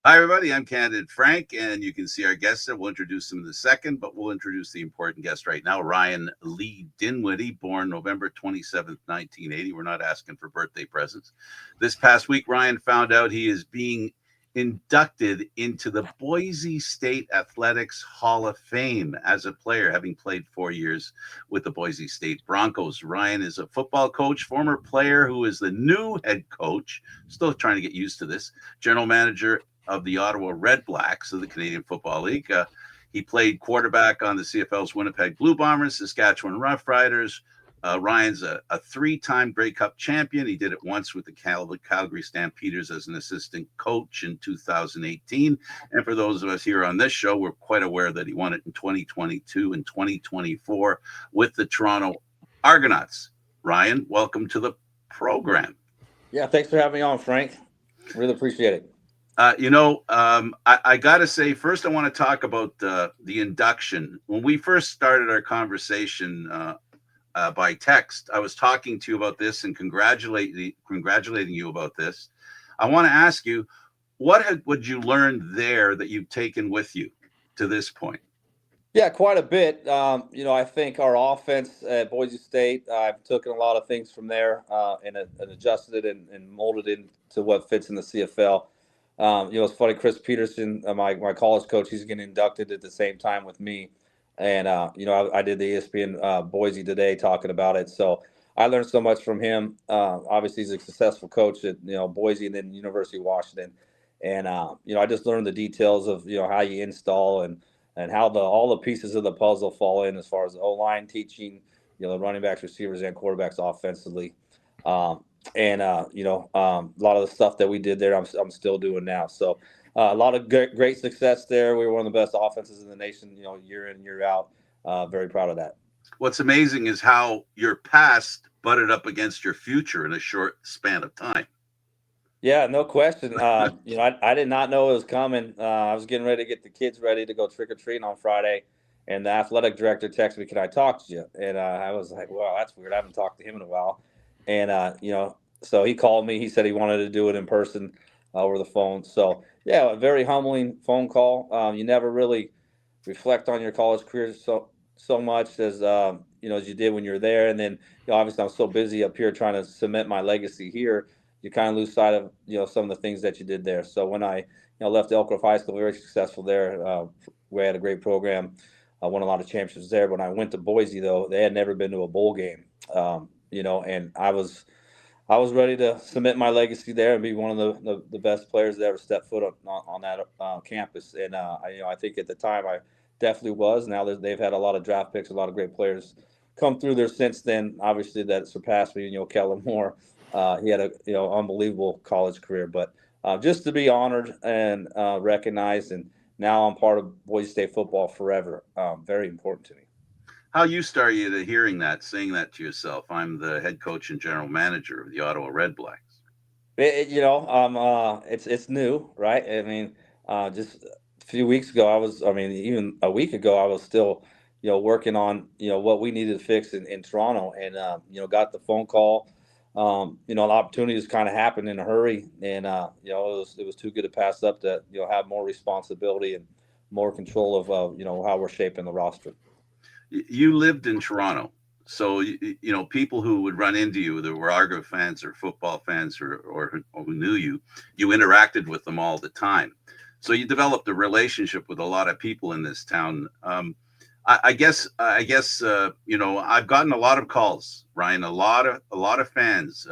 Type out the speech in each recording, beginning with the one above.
Hi, everybody. I'm Candid Frank, and you can see our guests there. We'll introduce them in a second, but we'll introduce the important guest right now, Ryan Lee Dinwiddie, born November 27th, 1980. We're not asking for birthday presents. This past week, Ryan found out he is being inducted into the Boise State Athletics Hall of Fame as a player, having played 4 years with the Boise State Broncos. Ryan is a football coach, former player who is the new head coach, still trying to get used to this, general manager of the Ottawa REDBLACKS of the Canadian Football League. He played quarterback on the CFL's Winnipeg Blue Bombers, Saskatchewan Roughriders. Ryan's a three-time Grey Cup champion. He did it once with the Calgary Stampeders as an assistant coach in 2018. And for those of us here on this show, we're quite aware that he won it in 2022 and 2024 with the Toronto Argonauts. Ryan, welcome to the program. Yeah, thanks for having me on, Frank. Really appreciate it. I got to say, first, I want to talk about the induction. When we first started our conversation by text, I was talking to you about this and congratulating you about this. I want to ask you, would you learn there that you've taken with you to this point? Yeah, quite a bit. I think our offense at Boise State, I've taken a lot of things from there and adjusted it and molded it into what fits in the CFL. It's funny, Chris Peterson, my college coach, he's getting inducted at the same time with me. And, I did the ESPN Boise today talking about it. So I learned so much from him. Obviously, he's a successful coach at, Boise and then University of Washington. And, I just learned the details of, how you install and how all the pieces of the puzzle fall in as far as O-line teaching, the running backs, receivers, and quarterbacks offensively. A lot of the stuff that we did there, I'm still doing now. So a lot of great success there. We were one of the best offenses in the nation, year in, year out. Very proud of that. What's amazing is how your past butted up against your future in a short span of time. Yeah, no question. I did not know it was coming. I was getting ready to get the kids ready to go trick-or-treating on Friday, and the athletic director texted me, "Can I talk to you?" And I was like, "Wow, that's weird. I haven't talked to him in a while." And, so he called me. He said he wanted to do it in person over the phone. So, yeah, a very humbling phone call. You never really reflect on your college career so much as, as you did when you're there. And then, obviously I'm so busy up here trying to cement my legacy here. You kind of lose sight of, some of the things that you did there. So when I, left Elk Grove High School, very successful there. We had a great program. I won a lot of championships there. When I went to Boise, though, they had never been to a bowl game. And I was ready to cement my legacy there and be one of the best players that ever stepped foot on that campus. And I think at the time I definitely was. Now they've had a lot of draft picks, a lot of great players come through there since then. Obviously, that surpassed me. Kellen Moore, he had a unbelievable college career. But just to be honored and recognized, and now I'm part of Boise State football forever. Very important to me. How you started hearing that, saying that to yourself? I'm the head coach and general manager of the Ottawa REDBLACKS. It's new, right? I mean, just a few weeks ago, even a week ago, I was still, working on, what we needed to fix in Toronto, and got the phone call. The opportunities kind of happened in a hurry, and it was too good to pass up to have more responsibility and more control of how we're shaping the roster. You lived in Toronto, so people who would run into you that were Argos fans or football fans or who knew you interacted with them all the time. So you developed a relationship with a lot of people in this town. I guess I've gotten a lot of calls, Ryan. A lot of fans.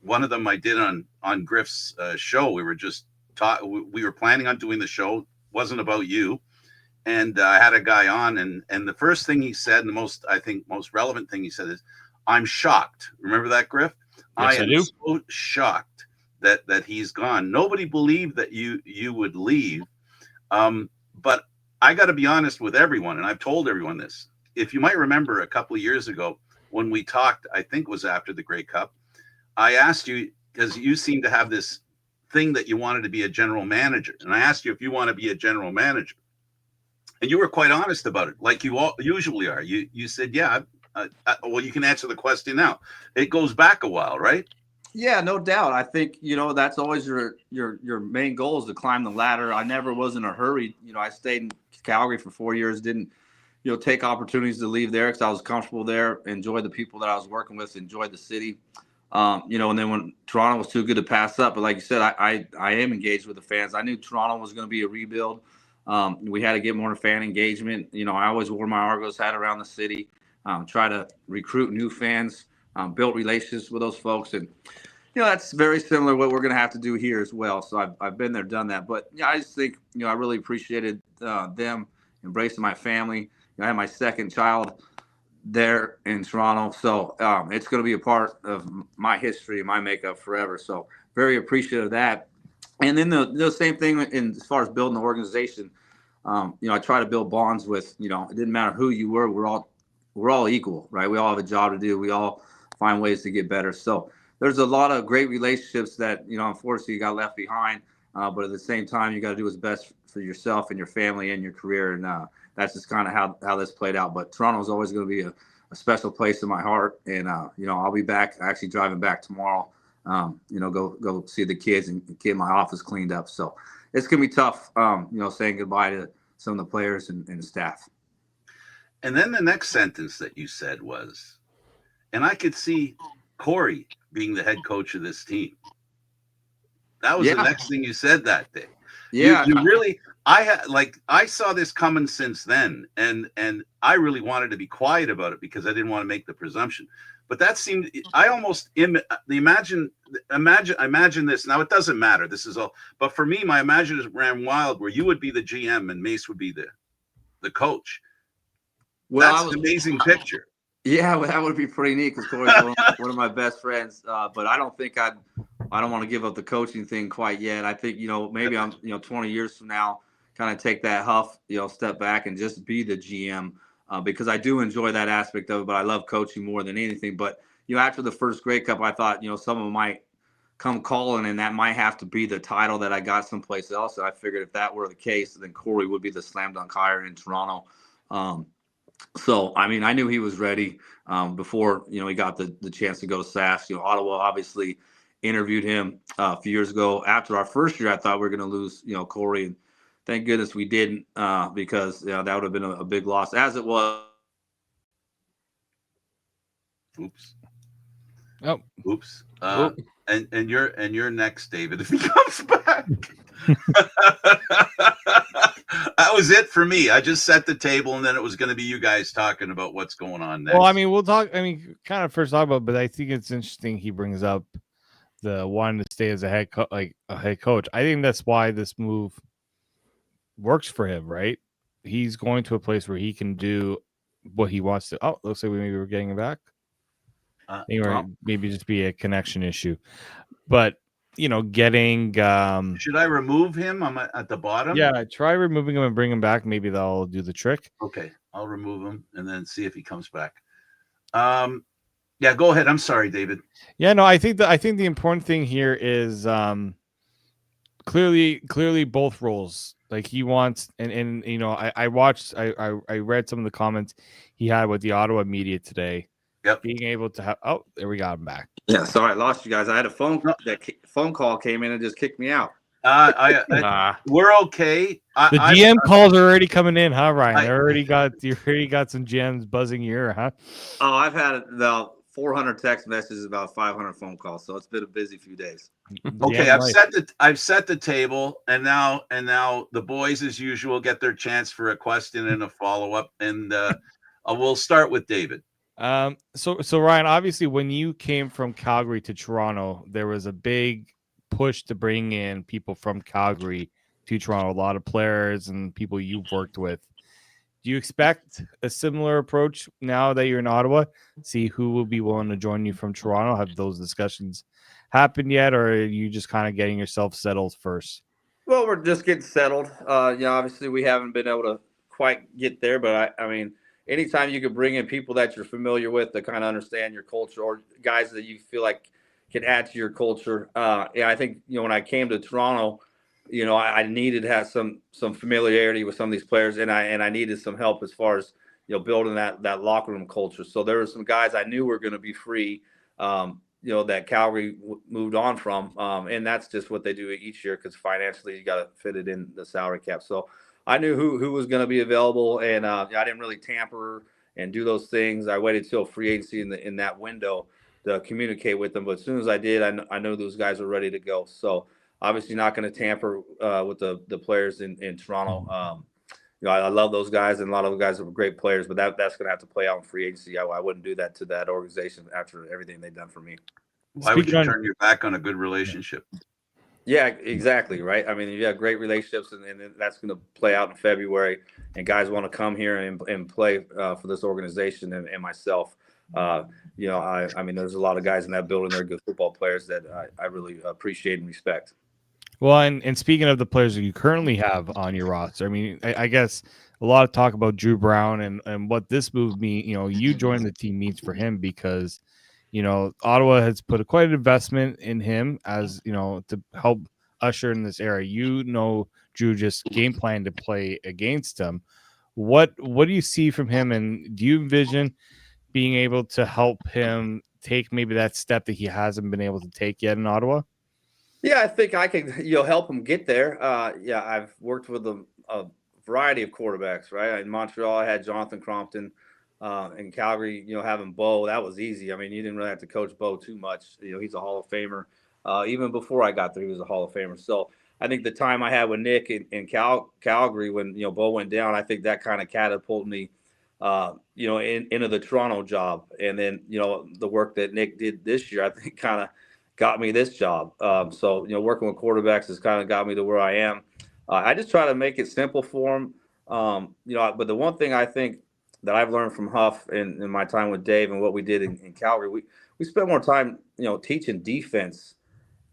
One of them I did on Griff's show. We were planning on doing the show. Wasn't about you. And I had a guy on, and the first thing he said, and the most relevant thing he said is, "I'm shocked." Remember that, Griff? Yes, I do. So shocked that he's gone. Nobody believed that you would leave. But I got to be honest with everyone, and I've told everyone this. If you might remember a couple of years ago when we talked, I think it was after the Grey Cup, I asked you, because you seem to have this thing that you wanted to be a general manager. And I asked you if you want to be a general manager. And you were quite honest about it, like you all usually are. You said, yeah, well, you can answer the question now. It goes back a while, right? Yeah, no doubt. I think, that's always your main goal is to climb the ladder. I never was in a hurry. I stayed in Calgary for 4 years, didn't, take opportunities to leave there because I was comfortable there, enjoyed the people that I was working with, enjoyed the city. And then when Toronto was too good to pass up, but like you said, I am engaged with the fans. I knew Toronto was going to be a rebuild. We had to get more fan engagement. I always wore my Argos hat around the city, try to recruit new fans, built relationships with those folks. And, that's very similar to what we're going to have to do here as well. So I've been there, done that. But I just think, I really appreciated them embracing my family. I had my second child there in Toronto. So it's going to be a part of my history and my makeup forever. So very appreciative of that. And then the same thing as far as building the organization. I try to build bonds with, it didn't matter who you were. We're all equal, right? We all have a job to do. We all find ways to get better. So there's a lot of great relationships that, unfortunately got left behind. But at the same time, you got to do what's best for yourself and your family and your career. And that's just kind of how this played out. But Toronto is always going to be a special place in my heart. And, I'll be back, actually driving back tomorrow, go see the kids and get my office cleaned up. So it's going to be tough, saying goodbye to some of the players and the staff. And then the next sentence that you said was, and I could see Corey being the head coach of this team. That was the next thing you said that day. Yeah. You really, I saw this coming since then, and I really wanted to be quiet about it because I didn't want to make the presumption. But that seemed, I almost imagine this. Now it doesn't matter. This is all, but for me, my imagination ran wild where you would be the GM and Mace would be the coach. Well, that's an amazing picture. Yeah, well, that would be pretty neat because Corey's one of my best friends. But I don't think I don't want to give up the coaching thing quite yet. I think, maybe I'm, 20 years from now, kind of take that huff, step back and just be the GM because I do enjoy that aspect of it, but I love coaching more than anything. But, after the first Grey Cup, I thought, someone might come calling and that might have to be the title that I got someplace else. And I figured if that were the case, then Corey would be the slam dunk hire in Toronto. So, I mean, I knew he was ready before, he got the chance to go to SAS. Ottawa obviously interviewed him a few years ago. After our first year, I thought we were going to lose, Corey. And thank goodness we didn't because that would have been a big loss. As it was. Oops. Oh. Oops. And you're next, David, if he comes back. That was it for me. I just set the table, and then it was going to be you guys talking about what's going on next. Well, I mean, we'll talk. I mean, kind of first talk about, but I think it's interesting he brings up the wanting to stay as a head coach. I think that's why this move works for him, right? He's going to a place where he can do what he wants to. Oh, looks like maybe we're getting him back. Maybe just be a connection issue, but. Getting. Should I remove him? I'm at the bottom. Yeah, try removing him and bring him back. Maybe that'll do the trick. Okay, I'll remove him and then see if he comes back. Yeah, go ahead. I'm sorry, David. Yeah, no, I think the important thing here is clearly both roles. Like he wants, and I watched, I read some of the comments he had with the Ottawa media today. Yep. Being able to have. Oh, there we got him back. Yeah, sorry, I lost you guys. I had a phone call came in and just kicked me out. We're okay. The GM calls are already coming in, huh, Ryan? You already got some GMs buzzing your ear, huh? Oh, I've had about 400 text messages, about 500 phone calls, so it's been a busy few days. Okay, I've set the table, and now the boys, as usual, get their chance for a question and a follow up, and we'll start with David. So Ryan, obviously when you came from Calgary to Toronto, there was a big push to bring in people from Calgary to Toronto, a lot of players and people you've worked with. Do you expect a similar approach now that you're in Ottawa? See who will be willing to join you from Toronto? Have those discussions happened yet, or are you just kind of getting yourself settled first? Well, we're just getting settled. Obviously we haven't been able to quite get there, but I mean, anytime you can bring in people that you're familiar with that kind of understand your culture, or guys that you feel like can add to your culture. I think, when I came to Toronto, I needed to have some familiarity with some of these players, and I needed some help as far as, building that locker room culture. So there were some guys I knew were going to be free, that Calgary moved on from. And that's just what they do each year because financially you got to fit it in the salary cap. So I knew who was going to be available, and I didn't really tamper and do those things. I waited till free agency in that window to communicate with them. But as soon as I did, I know those guys were ready to go. So obviously not going to tamper with the players in Toronto. I love those guys, and a lot of those guys are great players, but that's going to have to play out in free agency. I wouldn't do that to that organization after everything they've done for me. Why would you turn your back on a good relationship? Yeah, exactly. Right. I mean, you have great relationships, and that's going to play out in February. And guys want to come here and play for this organization and myself. I mean, there's a lot of guys in that building. They're good football players that I really appreciate and respect. Well, and speaking of the players that you currently have on your roster, I mean, I guess a lot of talk about Drew Brown and what this move means. You joining the team means for him because, Ottawa has put quite an investment in him as, to help usher in this era. Drew just game plan to play against him. What do you see from him, and do you envision being able to help him take maybe that step that he hasn't been able to take yet in Ottawa? Yeah, I think I can, help him get there. I've worked with a variety of quarterbacks, right? In Montreal, I had Jonathan Crompton. In Calgary, having Bo, that was easy. I mean, you didn't really have to coach Bo too much. He's a Hall of Famer. Even before I got there, he was a Hall of Famer. So I think the time I had with Nick in Calgary when, Bo went down, I think that kind of catapulted me, into the Toronto job. And then, the work that Nick did this year, I think kind of got me this job. So, working with quarterbacks has kind of got me to where I am. I just try to make it simple for them. But the one thing I think that I've learned from Huff in my time with Dave and what we did in Calgary, we spent more time, teaching defense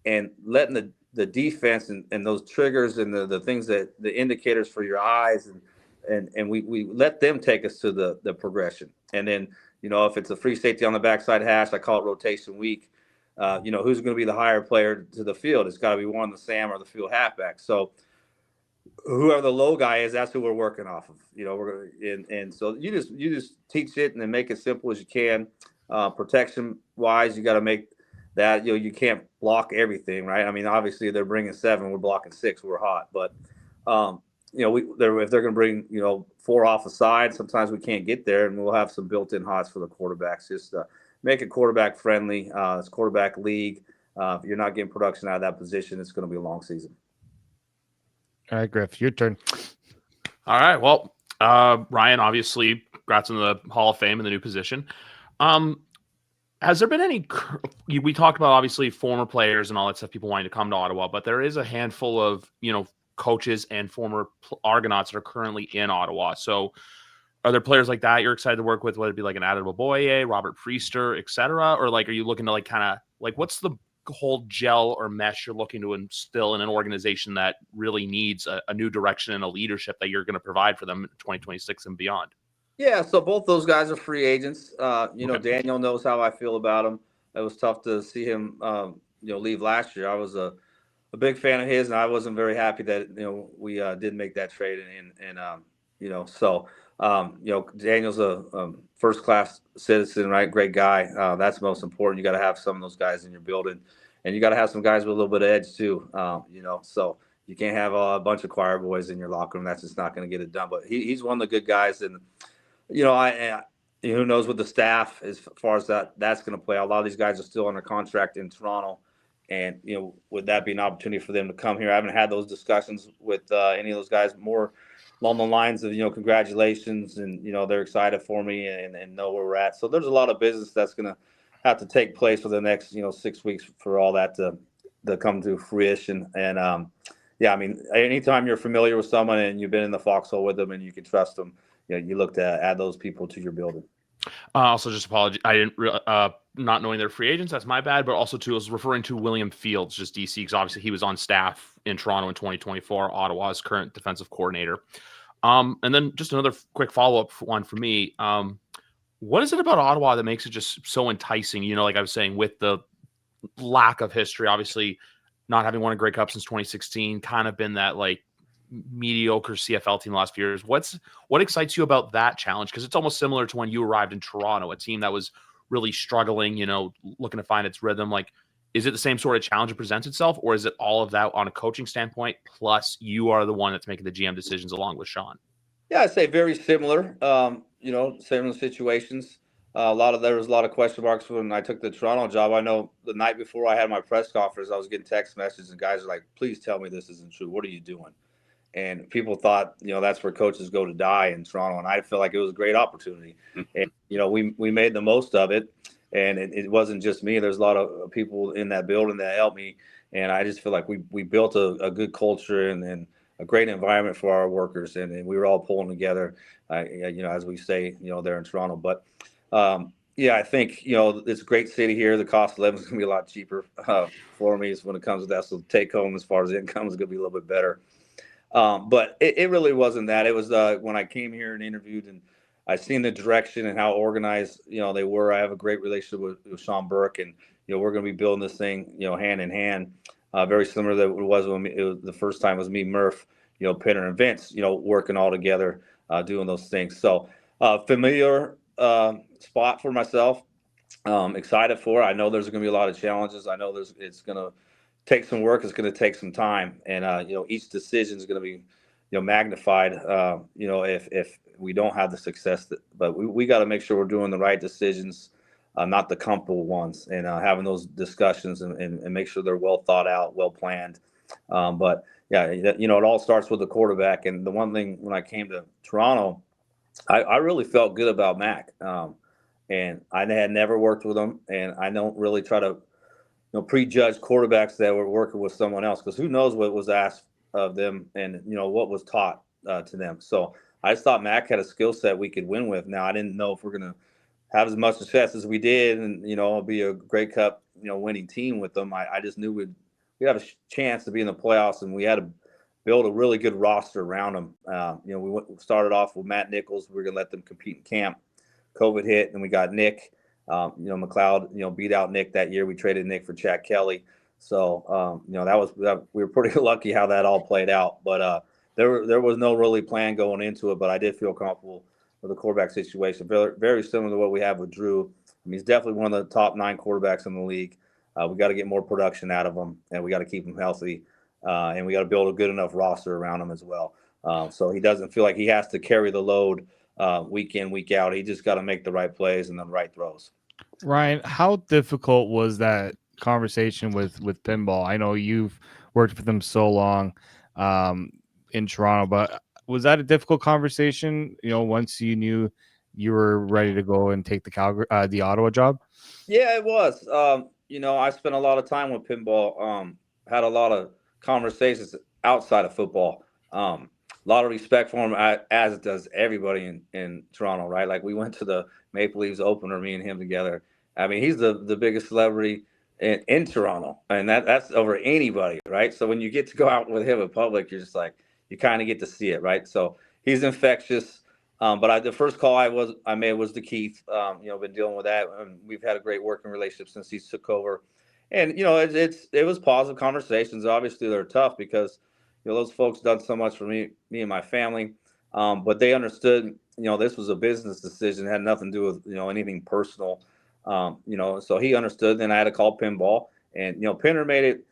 and letting the defense and those triggers and the things that the indicators for your eyes and we let them take us to the progression. And then, if it's a free safety on the backside hash, I call it rotation week. Who's going to be the higher player to the field? It's got to be one, the Sam or the field halfback. So whoever the low guy is, that's who we're working off of. And so you just teach it and then make it simple as you can. Protection wise, you got to make that, you can't block everything, right? I mean, obviously they're bringing 7, we're blocking 6, we're hot, but if they're going to bring 4 off the side, sometimes we can't get there, and we'll have some built-in hots for the quarterbacks. Just make it quarterback friendly. It's quarterback league. If you're not getting production out of that position, it's going to be a long season. All right, Griff, your turn. All right. Well, Ryan, obviously, congrats on the Hall of Fame and the new position. Has there been any? We talked about obviously former players and all that stuff, people wanting to come to Ottawa, but there is a handful of coaches and former Argonauts that are currently in Ottawa. So, are there players like that you're excited to work with? Whether it be like an Adel Boye, Robert Priester, etc., or are you looking to kind of what's the whole gel or mesh you're looking to instill in an organization that really needs a new direction and a leadership that you're going to provide for them in 2026 and beyond? Yeah, so both those guys are free agents. Okay. Daniel knows how I feel about him. It was tough to see him, leave last year. I was a big fan of his, and I wasn't very happy that we did make that trade. Daniel's a first-class citizen, right? Great guy. That's most important. You got to have some of those guys in your building, and you got to have some guys with a little bit of edge too. So you can't have a bunch of choir boys in your locker room. That's just not going to get it done. But he's one of the good guys, and who knows with the staff as far as that's going to play. A lot of these guys are still under contract in Toronto, and would that be an opportunity for them to come here? I haven't had those discussions with any of those guys. More along the lines of congratulations, and they're excited for me and know where we're at. So there's a lot of business that's going to have to take place for the next 6 weeks for all that to come to fruition. And I mean, anytime you're familiar with someone and you've been in the foxhole with them and you can trust them, you look to add those people to your building. Also, just apologize. I didn't not knowing they're free agents. That's my bad. But also, too, I was referring to William Fields, just DC, because obviously he was on staff in Toronto in 2024, Ottawa's current defensive coordinator. And then just another quick follow-up one for me. What is it about Ottawa that makes it just so enticing? Like I was saying, with the lack of history, obviously not having won a Grey Cup since 2016, kind of been that mediocre CFL team the last few years. What excites you about that challenge? Because it's almost similar to when you arrived in Toronto, a team that was really struggling, looking to find its rhythm. Like, is it the same sort of challenge that presents itself, or is it all of that on a coaching standpoint, plus you are the one that's making the GM decisions along with Sean? Yeah, I'd say very similar. Similar situations. There was a lot of question marks when I took the Toronto job. I know the night before I had my press conference, I was getting text messages and guys are like, "Please tell me this isn't true. What are you doing?" And people thought, that's where coaches go to die in Toronto. And I feel like it was a great opportunity. And, we made the most of it. And it wasn't just me. There's a lot of people in that building that helped me. And I just feel like we built a good culture and a great environment for our workers. And we were all pulling together, as we say, there in Toronto. But, I think, it's a great city here. The cost of living is going to be a lot cheaper for me when it comes to that. So take home as far as income is going to be a little bit better. But it really wasn't that. It was when I came here and interviewed and I seen the direction and how organized, they were. I have a great relationship with Sean Burke, and, we're going to be building this thing, hand in hand, very similar to what it was when the first time was me, Murph, Pinner and Vince, working all together, doing those things. So familiar spot for myself. Excited for it. I know there's going to be a lot of challenges. I know it's going to take some work. It's going to take some time, and each decision is going to be magnified. If we don't have the success, but we got to make sure we're doing the right decisions, not the comfortable ones, and having those discussions and make sure they're well thought out, well planned. But yeah, it all starts with the quarterback. And the one thing when I came to Toronto, I really felt good about Mac, and I had never worked with him, and I don't really try to prejudge quarterbacks that were working with someone else, because who knows what was asked of them and, what was taught to them. So I just thought Mac had a skill set we could win with. Now, I didn't know if we're going to have as much success as we did and, be a Grey Cup, winning team with them. I just knew we'd have a chance to be in the playoffs, and we had to build a really good roster around them. We started off with Matt Nichols. We were going to let them compete in camp. COVID hit, and we got Nick. McLeod, beat out Nick that year. We traded Nick for Chad Kelly. So, we were pretty lucky how that all played out. But there was no really plan going into it. But I did feel comfortable with the quarterback situation. Very, very similar to what we have with Drew. He's definitely one of the top 9 quarterbacks in the league. We got to get more production out of him, and we got to keep him healthy. And we got to build a good enough roster around him as well. So he doesn't feel like he has to carry the load week in, week out. He just got to make the right plays and the right throws. Ryan, how difficult was that conversation with Pinball? I know you've worked with them so long in Toronto, but was that a difficult conversation, once you knew you were ready to go and take the Ottawa job? Yeah, it was. I spent a lot of time with Pinball, had a lot of conversations outside of football. A lot of respect for him, as does everybody in Toronto, right? Like, we went to the Maple Leafs opener, me and him together. I mean, he's the biggest celebrity in Toronto, and that's over anybody, right? So when you get to go out with him in public, you're just like, you kind of get to see it, right? So he's infectious. But the first call I made was to Keith. Been dealing with that, and we've had a great working relationship since he took over. And it was positive conversations. Obviously, they're tough because those folks done so much for me and my family. But they understood, this was a business decision. It had nothing to do with anything personal. So he understood. Then I had to call Pinball, and Pinner made it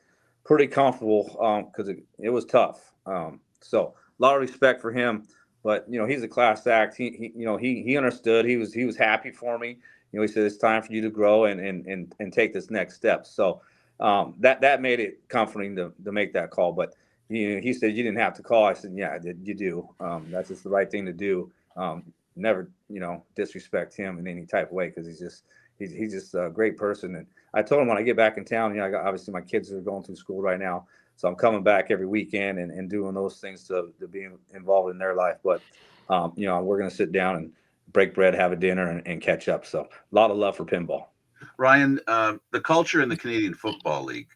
pretty comfortable because it was tough. So a lot of respect for him. But he's a class act. He understood. He was happy for me. He said it's time for you to grow and take this next step. So that made it comforting to make that call. But he said you didn't have to call. I said, yeah, I did. You do. That's just the right thing to do. Never disrespect him in any type of way, because he's just a great person. And I told him when I get back in town, obviously my kids are going through school right now. So I'm coming back every weekend and doing those things to be involved in their life. But, we're going to sit down and break bread, have a dinner, and catch up. So a lot of love for Pinball. Ryan, the culture in the Canadian Football League,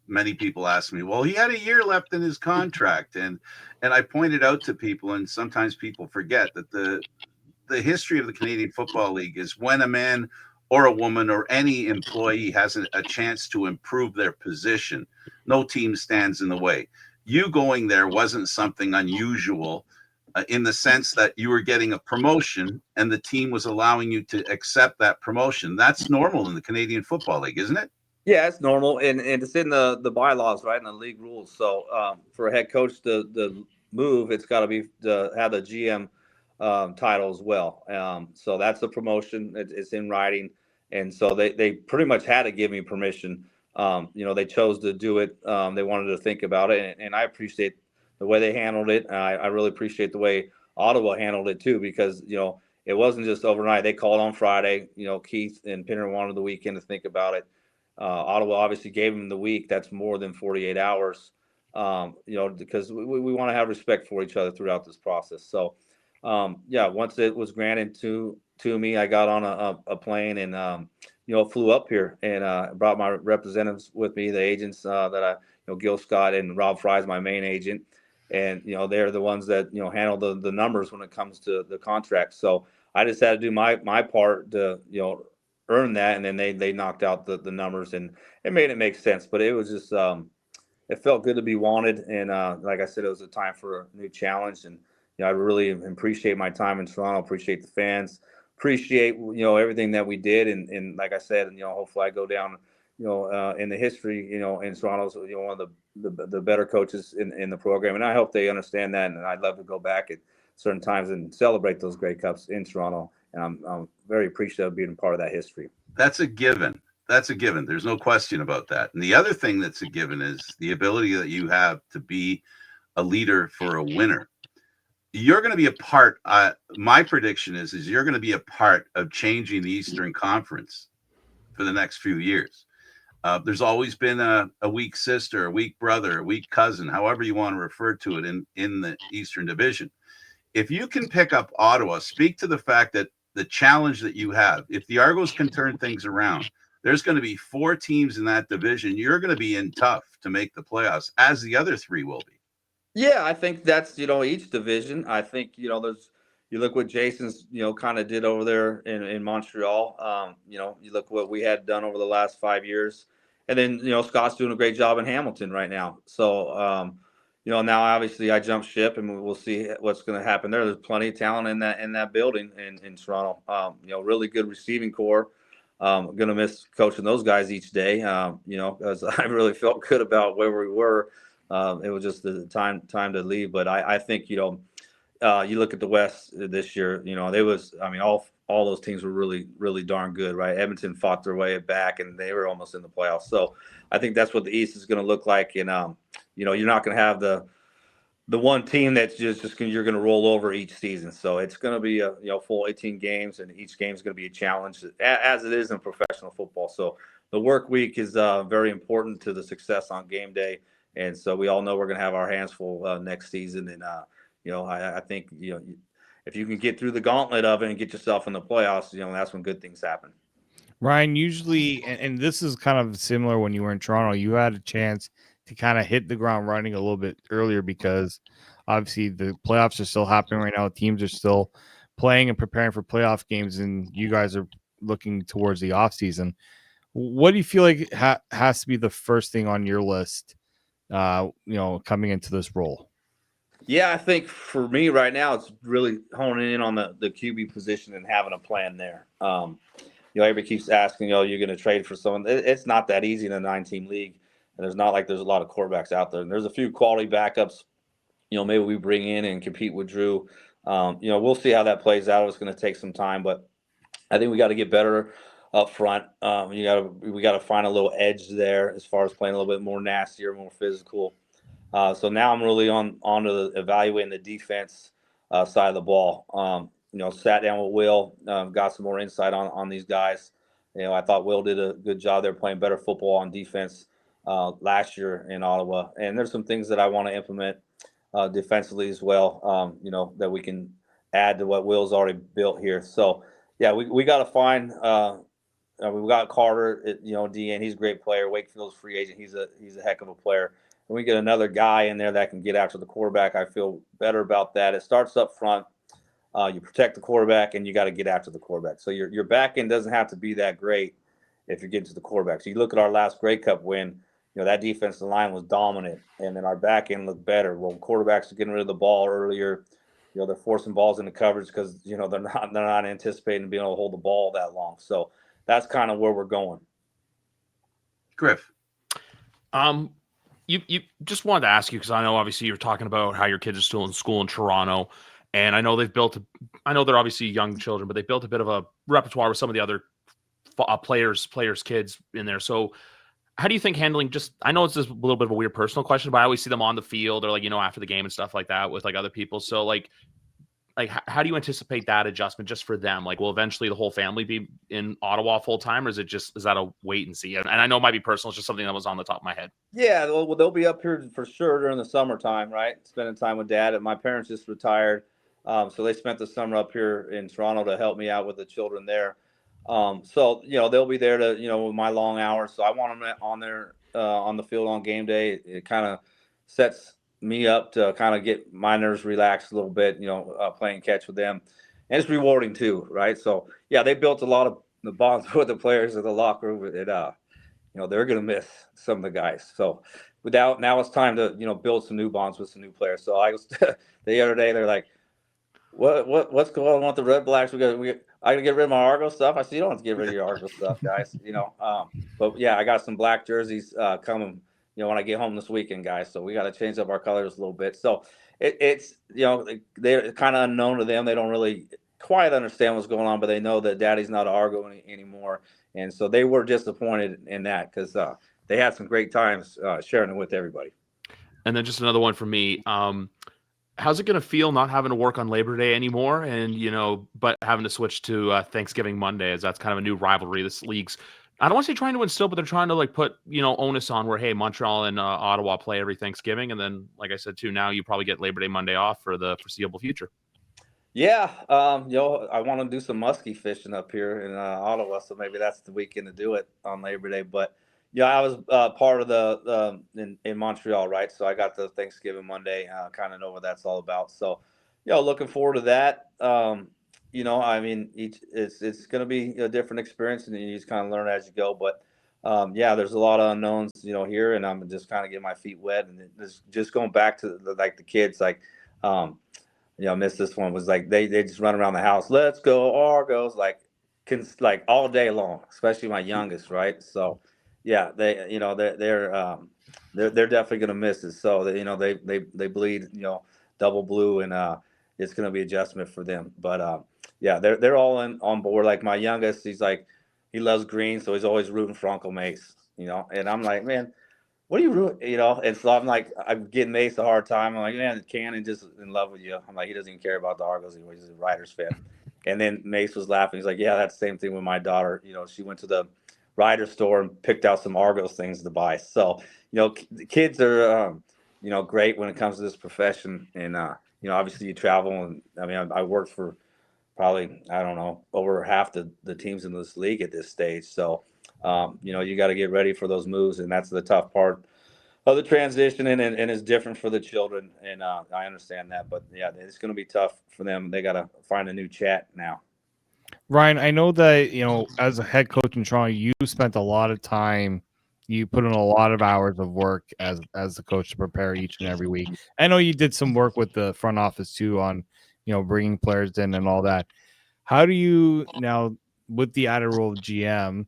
many people ask me, well, he had a year left in his contract. And I pointed out to people, and sometimes people forget, that the history of the Canadian Football League is when a man or a woman or any employee has a chance to improve their position, no team stands in the way. You going there wasn't something unusual. in the sense that you were getting a promotion and the team was allowing you to accept that promotion. That's normal in the Canadian Football League, isn't it? Yeah, it's normal, and it's in the bylaws, right, in the league rules. So for a head coach to move, it's got to be to have the GM title as well. So that's the promotion. It's in writing, and so they pretty much had to give me permission. They chose to do it. They wanted to think about it, and I appreciate the way they handled it. I really appreciate the way Ottawa handled it too, because it wasn't just overnight. They called on Friday. Keith and Pinner wanted the weekend to think about it. Ottawa obviously gave him the week. That's more than 48 hours, because we want to have respect for each other throughout this process. So, once it was granted to me, I got on a plane and, flew up here and brought my representatives with me, the agents that Gil Scott and Rob Fry is my main agent. And, they're the ones that, handle the numbers when it comes to the contract. So I just had to do my part to, earn that, and then they knocked out the numbers, and it made it make sense. But it was just it felt good to be wanted, and like I said, it was a time for a new challenge. And I really appreciate my time in Toronto, appreciate the fans, appreciate everything that we did, and like I said, hopefully I go down in the history in Toronto as one of the better coaches in the program, and I hope they understand that. And I'd love to go back at certain times and celebrate those Grey Cups in Toronto. And I'm very appreciative of being a part of that history. That's a given. That's a given. There's no question about that. And the other thing that's a given is the ability that you have to be a leader for a winner. You're going to be a part. My prediction is you're going to be a part of changing the Eastern Conference for the next few years. There's always been a weak sister, a weak brother, a weak cousin, however you want to refer to it in the Eastern Division. If you can pick up Ottawa, speak to the fact that the challenge that you have, if the Argos can turn things around, there's going to be 4 teams in that division. You're going to be in tough to make the playoffs, as the other 3 will be. Yeah, I think that's each division. I think there's you look what Jason's kind of did over there in Montreal. You look what we had done over the last 5 years, and then Scott's doing a great job in Hamilton right now. So now obviously I jumped ship, and we'll see what's going to happen there. There's plenty of talent in that building in Toronto. Really good receiving core. I'm going to miss coaching those guys each day. Because I really felt good about where we were. It was just the time to leave. But I think you look at the West this year. All those teams were really, really darn good, right? Edmonton fought their way back, and they were almost in the playoffs. So I think that's what the East is going to look like. And you're not going to have the one team that's just you're going to roll over each season. So it's going to be a full 18 games, and each game is going to be a challenge, as it is in professional football. So the work week is very important to the success on game day, and so we all know we're going to have our hands full next season. And I think if you can get through the gauntlet of it and get yourself in the playoffs, that's when good things happen. Ryan, usually, and this is kind of similar when you were in Toronto, you had a chance to kind of hit the ground running a little bit earlier, because obviously the playoffs are still happening right now. Teams are still playing and preparing for playoff games, and you guys are looking towards the off season. What do you feel like has to be the first thing on your list, coming into this role? Yeah, I think for me right now, it's really honing in on the QB position and having a plan there. Everybody keeps asking, you're going to trade for someone. It's not that easy in a 9-team league. And there's not like there's a lot of quarterbacks out there. And there's a few quality backups, maybe we bring in and compete with Drew. We'll see how that plays out. It's going to take some time, but I think we got to get better up front. We got to find a little edge there as far as playing a little bit more nastier, more physical. So now I'm really on to evaluating the defense side of the ball. Sat down with Will, got some more insight on these guys. I thought Will did a good job there playing better football on defense last year in Ottawa. And there's some things that I want to implement defensively as well, that we can add to what Will's already built here. So, yeah, we got to find we've got Carter, DN. He's a great player. Wakefield's free agent. He's a heck of a player. And we get another guy in there that can get after the quarterback. I feel better about that. It starts up front. You protect the quarterback, and you got to get after the quarterback. So your back end doesn't have to be that great if you're getting to the quarterback. So you look at our last Grey Cup win, that defensive line was dominant, and then our back end looked better. Well, quarterbacks are getting rid of the ball earlier. they're forcing balls into coverage because they're not anticipating being able to hold the ball that long. So that's kind of where we're going. Griff. You just wanted to ask you, because I know obviously you're talking about how your kids are still in school in Toronto, and I know I know they're obviously young children, but they built a bit of a repertoire with some of the other players' kids in there. So how do you think handling I know it's just a little bit of a weird personal question, but I always see them on the field or after the game and stuff like that with other people. So like how do you anticipate that adjustment just for them? Like, will eventually the whole family be in Ottawa full time, or is that a wait and see? And I know it might be personal. It's just something that was on the top of my head. Yeah, well, they'll be up here for sure during the summertime, right? Spending time with Dad. And my parents just retired, so they spent the summer up here in Toronto to help me out with the children there. So they'll be there to with my long hours. So I want them on there on the field on game day. It kind of sets me up to kind of get my nerves relaxed a little bit. Playing catch with them, and it's rewarding too, right? So yeah, they built a lot of the bonds with the players in the locker room. They're going to miss some of the guys. So now it's time to, build some new bonds with some new players. So I was the other day, they're like, what's going on with the Red Blacks? I got to get rid of my Argos stuff. I said, you don't have to get rid of your Argos stuff, guys. But yeah, I got some black jerseys coming, when I get home this weekend, guys. So we got to change up our colors a little bit. So it's they're kind of unknown to them. They don't really quite understand what's going on, but they know that Daddy's not an Argo anymore. And so they were disappointed in that because they had some great times sharing it with everybody. And then just another one for me. How's it going to feel not having to work on Labor Day anymore, and but having to switch to Thanksgiving Monday, as that's kind of a new rivalry this league's? I don't want to say trying to instill, but they're trying to put onus on where, hey, Montreal and Ottawa play every Thanksgiving, and then like I said too, now you probably get Labor Day Monday off for the foreseeable future. Yeah, I want to do some muskie fishing up here in Ottawa, so maybe that's the weekend to do it on Labor Day. But I was part of the in Montreal, right? So I got the Thanksgiving Monday, kind of know what that's all about. So, looking forward to that. I mean, it's going to be a different experience, and you just kind of learn as you go. But there's a lot of unknowns, here, and I'm just kind of getting my feet wet, and just going back to the kids, I missed this one. Was like they just run around the house. Let's go Argos, like all day long. Especially my youngest, right? So, yeah, they're definitely gonna miss it. So they bleed double blue, and it's gonna be adjustment for them. But they're all on board. Like my youngest, he's like he loves green, so he's always rooting for Uncle Mace. And I'm like, man, what are you rooting? And so I'm getting Mace a hard time. I'm like, man, Cannon just in love with you. I'm like, he doesn't even care about the Argos anymore. He's a Riders fan. And then Mace was laughing. He's like, yeah, that's the same thing with my daughter. She went to the Riders store and picked out some Argos things to buy. So, the kids are, great when it comes to this profession. And, obviously you travel. And I mean, I worked for probably, I don't know, over half the teams in this league at this stage. So, you got to get ready for those moves, and that's the tough part of the transition, and it's different for the children, and I understand that, but yeah, it's going to be tough for them. They got to find a new chat now. Ryan, I know that as a head coach in Toronto, you spent a lot of time. You put in a lot of hours of work as the coach to prepare each and every week. I know you did some work with the front office too on bringing players in and all that. How do you now, with the added role of GM,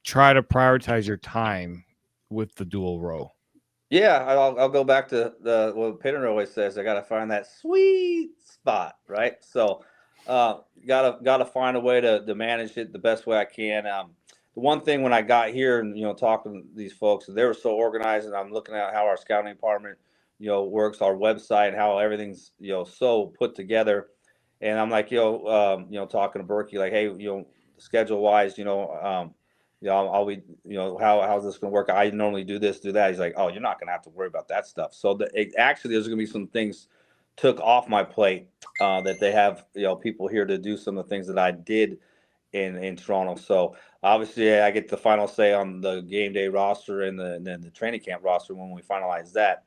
try to prioritize your time with the dual role? Yeah, I'll go back to what Pinner always says. I got to find that sweet spot, right? So, gotta find a way to manage it the best way I can. The one thing when I got here and talking to these folks, they were so organized, and I'm looking at how our scouting department works, our website, how everything's so put together, and I'm like talking to Berkey, like, hey, schedule wise, I'll be, how's this going to work? I normally do this, do that. He's like, oh, you're not going to have to worry about that stuff. So actually, there's going to be some things took off my plate that they have, people here to do some of the things that I did in Toronto. So obviously, I get the final say on the game day roster and the training camp roster when we finalize that.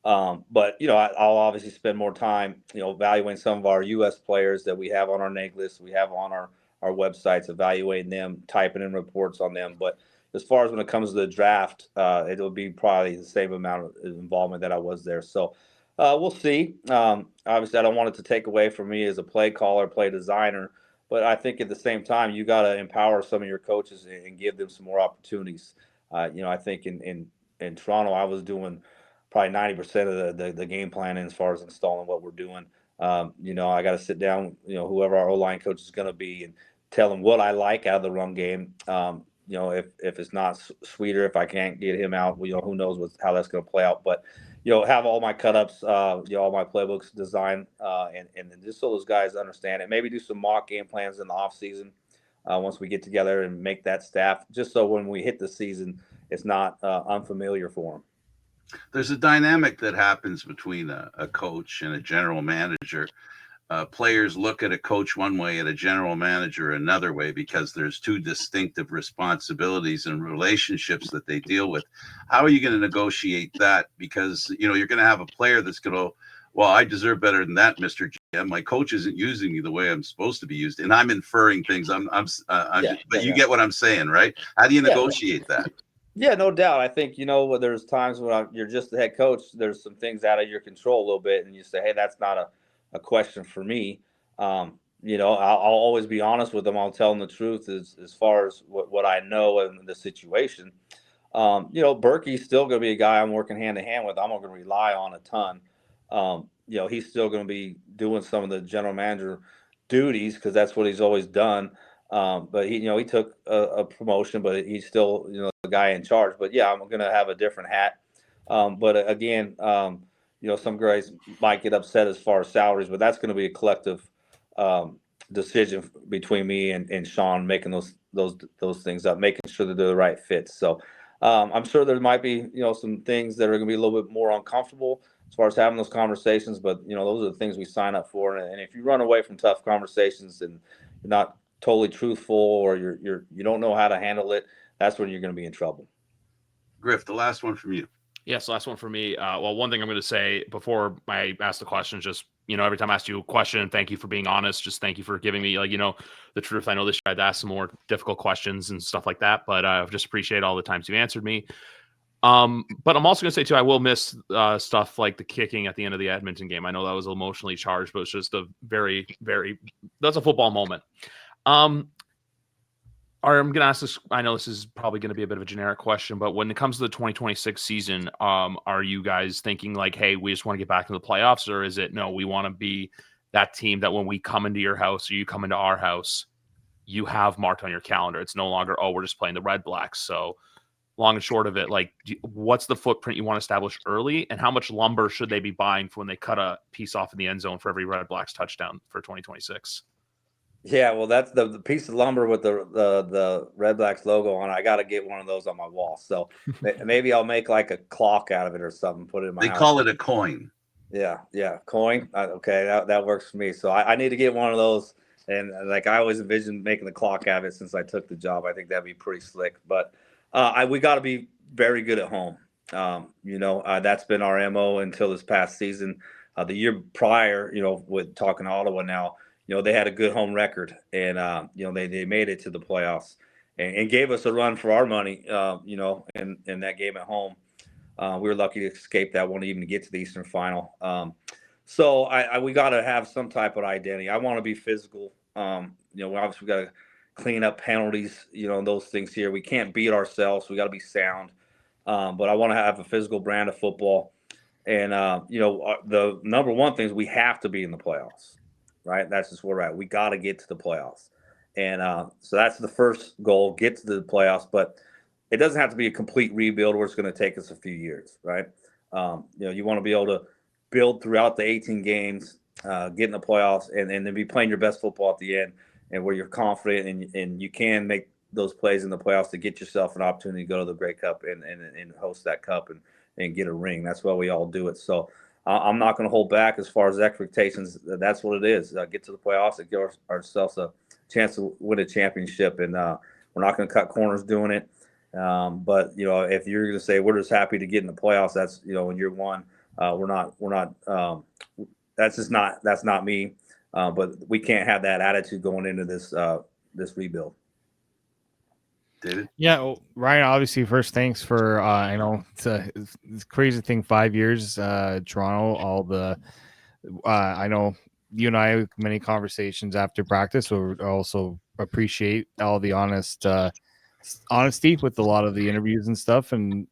But I'll obviously spend more time, evaluating some of our U.S. players that we have on our neg list, we have on our websites, evaluating them, typing in reports on them. But as far as when it comes to the draft, it'll be probably the same amount of involvement that I was there. So We'll see. Obviously, I don't want it to take away from me as a play caller, play designer, but I think at the same time, you got to empower some of your coaches and give them some more opportunities. I think in Toronto, I was doing probably 90% of the game planning as far as installing what we're doing. I got to sit down, whoever our O-line coach is going to be and tell them what I like out of the run game. If it's not Sweeter, if I can't get him out, who knows how that's going to play out. But have all my cut-ups, all my playbooks designed, and then just so those guys understand it. Maybe do some mock game plans in the off season once we get together and make that staff, just so when we hit the season, it's not unfamiliar for them. There's a dynamic that happens between a coach and a general manager. Players look at a coach one way and a general manager another way because there's two distinctive responsibilities and relationships that they deal with. How are you going to negotiate that? Because, you're going to have a player that's going to, well, I deserve better than that, Mr. GM. My coach isn't using me the way I'm supposed to be used. And I'm inferring things. You get what I'm saying, right? How do you negotiate that? Yeah, no doubt. I think, there's times when you're just the head coach, there's some things out of your control a little bit, and you say, hey, that's not a question for me. I'll always be honest with them. I'll tell them the truth as far as what I know and the situation. Berkey's still going to be a guy I'm working hand in hand with. I'm not going to rely on a ton. He's still going to be doing some of the general manager duties because that's what he's always done. But he took a promotion, but he's still, the guy in charge. But yeah, I'm going to have a different hat. But again, some guys might get upset as far as salaries, but that's going to be a collective decision between me and Sean, making those things up, making sure that they're the right fits. So I'm sure there might be, some things that are going to be a little bit more uncomfortable as far as having those conversations. But, those are the things we sign up for. And if you run away from tough conversations and you're not totally truthful or you don't know how to handle it, that's when you're going to be in trouble. Griff, the last one from you. Yes, last one for me. Well, one thing I'm going to say before I ask the question is just, every time I ask you a question, thank you for being honest. Just thank you for giving me, the truth. I know this year I had to ask some more difficult questions and stuff like that, but I just appreciate all the times you answered me. But I'm also going to say, too, I will miss stuff like the kicking at the end of the Edmonton game. I know that was emotionally charged, but it's just a very, very – that's a football moment. I'm going to ask this. I know this is probably going to be a bit of a generic question, but when it comes to the 2026 season, are you guys thinking like, hey, we just want to get back into the playoffs, or is it, no, we want to be that team that when we come into your house or you come into our house, you have marked on your calendar? It's no longer, oh, we're just playing the Red Blacks. So long and short of it, like, what's the footprint you want to establish early, and how much lumber should they be buying for when they cut a piece off in the end zone for every Red Blacks touchdown for 2026? Yeah, well, that's the piece of lumber with the Red Blacks logo on it. I got to get one of those on my wall. So maybe I'll make like a clock out of it or something. Put it in my house. They call it a coin. Yeah, coin. Okay, that works for me. So I need to get one of those. And like I always envisioned making the clock out of it since I took the job. I think that'd be pretty slick. But we got to be very good at home. That's been our MO until this past season. The year prior, with talking to Ottawa now. They had a good home record, and they made it to the playoffs and gave us a run for our money. In that game at home, we were lucky to escape that one, even to get to the Eastern Final. So we got to have some type of identity. I want to be physical. Obviously we got to clean up penalties. Those things here. We can't beat ourselves. We got to be sound. But I want to have a physical brand of football. And the number one thing is we have to be in the playoffs. Right, that's just where we're at. We got to get to the playoffs, and so that's the first goal: get to the playoffs. But it doesn't have to be a complete rebuild where it's going to take us a few years, right? You want to be able to build throughout the 18 games, get in the playoffs, and then be playing your best football at the end, and where you're confident and you can make those plays in the playoffs to get yourself an opportunity to go to the Grey Cup and host that cup and get a ring. That's why we all do it. So. I'm not going to hold back as far as expectations. That's what it is. Get to the playoffs and give ourselves a chance to win a championship. And we're not going to cut corners doing it. But if you're going to say we're just happy to get in the playoffs, that's in year one. We're not. That's not me. But we can't have that attitude going into this rebuild. David? Yeah, well, Ryan, obviously, first, thanks for, I know it's a crazy thing, 5 years, Toronto, all the, I know you and I have many conversations after practice, so I also appreciate all the honesty with a lot of the interviews and stuff, and,